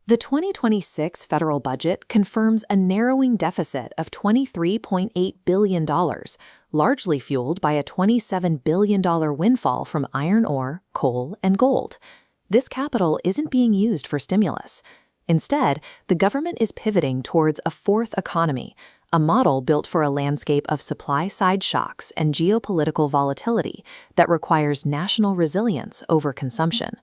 The 2026 federal budget confirms a narrowing deficit of $23.8 billion, largely fueled by a $27 billion windfall from iron ore, coal, and gold. This capital isn't being used for stimulus. Instead, the government is pivoting towards a fourth economy, a model built for a landscape of supply-side shocks and geopolitical volatility that requires national resilience over consumption.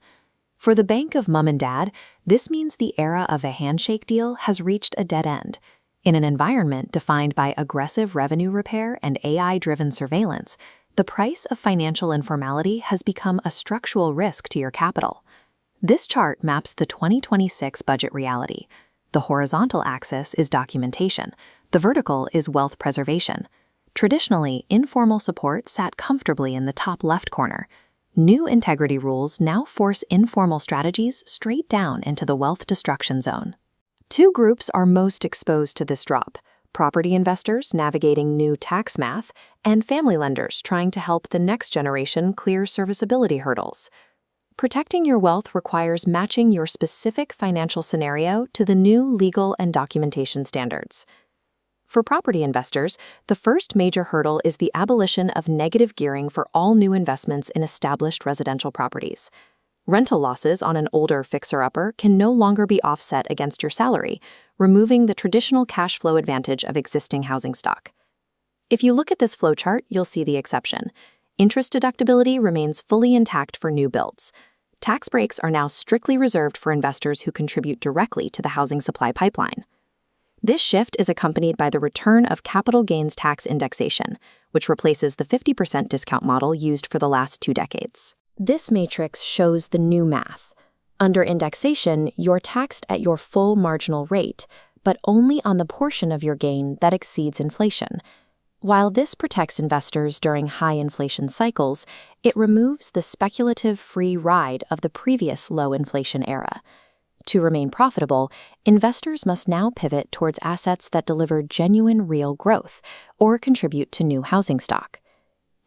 For the Bank of Mom and Dad, this means the era of a handshake deal has reached a dead end. In an environment defined by aggressive revenue repair and AI-driven surveillance, the price of financial informality has become a structural risk to your capital. This chart maps the 2026 budget reality. The horizontal axis is documentation. The vertical is wealth preservation. Traditionally, informal support sat comfortably in the top left corner. New integrity rules now force informal strategies straight down into the wealth destruction zone. Two groups are most exposed to this drop: property investors navigating new tax math, and family lenders trying to help the next generation clear serviceability hurdles. Protecting your wealth requires matching your specific financial scenario to the new legal and documentation standards. For property investors, the first major hurdle is the abolition of negative gearing for all new investments in established residential properties. Rental losses on an older fixer-upper can no longer be offset against your salary, removing the traditional cash flow advantage of existing housing stock. If you look at this flowchart, you'll see the exception. Interest deductibility remains fully intact for new builds. Tax breaks are now strictly reserved for investors who contribute directly to the housing supply pipeline. This shift is accompanied by the return of capital gains tax indexation, which replaces the 50% discount model used for the last 2 decades. This matrix shows the new math. Under indexation, you're taxed at your full marginal rate, but only on the portion of your gain that exceeds inflation. While this protects investors during high inflation cycles, it removes the speculative free ride of the previous low inflation era. To remain profitable, investors must now pivot towards assets that deliver genuine real growth or contribute to new housing stock.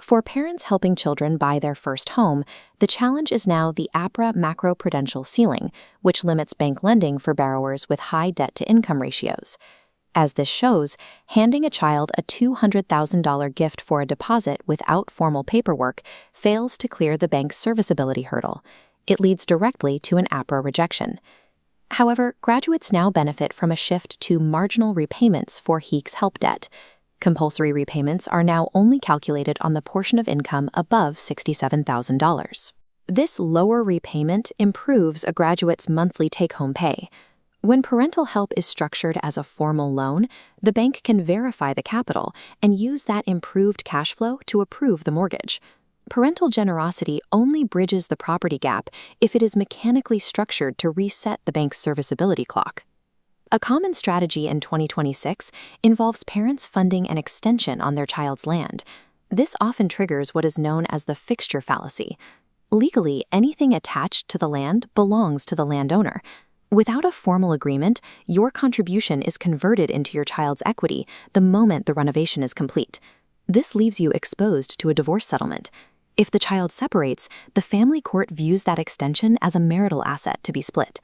For parents helping children buy their first home, the challenge is now the APRA macroprudential ceiling, which limits bank lending for borrowers with high debt-to-income ratios. As this shows, handing a child a $200,000 gift for a deposit without formal paperwork fails to clear the bank's serviceability hurdle. It leads directly to an APRA rejection. However, graduates now benefit from a shift to marginal repayments for HECS-HELP debt. Compulsory repayments are now only calculated on the portion of income above $67,000. This lower repayment improves a graduate's monthly take-home pay. When parental help is structured as a formal loan, the bank can verify the capital and use that improved cash flow to approve the mortgage. Parental generosity only bridges the property gap if it is mechanically structured to reset the bank's serviceability clock. A common strategy in 2026 involves parents funding an extension on their child's land. This often triggers what is known as the fixture fallacy. Legally, anything attached to the land belongs to the landowner. Without a formal agreement, your contribution is converted into your child's equity the moment the renovation is complete. This leaves you exposed to a divorce settlement. If the child separates, the family court views that extension as a marital asset to be split.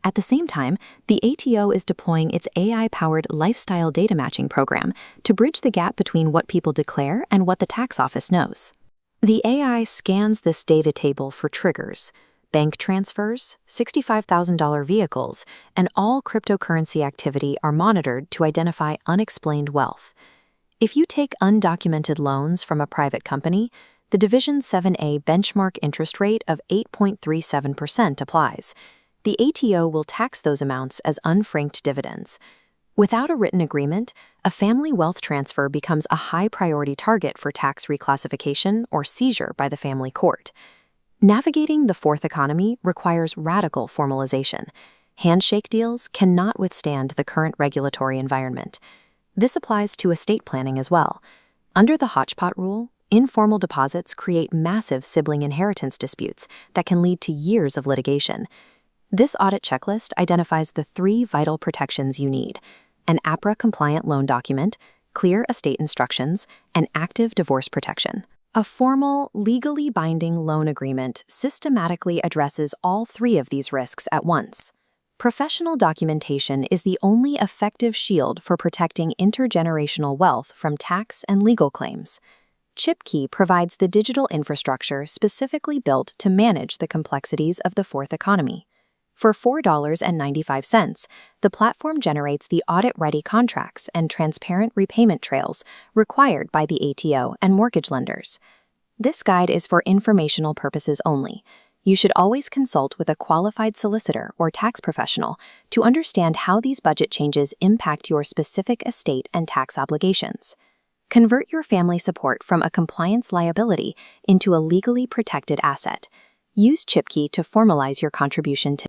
At the same time, the ATO is deploying its AI-powered lifestyle data matching program to bridge the gap between what people declare and what the tax office knows. The AI scans this data table for triggers: bank transfers, $65,000 vehicles, and all cryptocurrency activity are monitored to identify unexplained wealth. If you take undocumented loans from a private company, the Division 7A benchmark interest rate of 8.37% applies. The ATO will tax those amounts as unfranked dividends. Without a written agreement, a family wealth transfer becomes a high-priority target for tax reclassification or seizure by the family court. Navigating the fourth economy requires radical formalization. Handshake deals cannot withstand the current regulatory environment. This applies to estate planning as well. Under the Hodgepot rule, informal deposits create massive sibling inheritance disputes that can lead to years of litigation. This audit checklist identifies the 3 vital protections you need: an APRA-compliant loan document, clear estate instructions, and active divorce protection. A formal, legally binding loan agreement systematically addresses all 3 of these risks at once. Professional documentation is the only effective shield for protecting intergenerational wealth from tax and legal claims. ChipKey provides the digital infrastructure specifically built to manage the complexities of the fourth economy. For $4.95, the platform generates the audit-ready contracts and transparent repayment trails required by the ATO and mortgage lenders. This guide is for informational purposes only. You should always consult with a qualified solicitor or tax professional to understand how these budget changes impact your specific estate and tax obligations. Convert your family support from a compliance liability into a legally protected asset. Use ChipKey to formalize your contribution to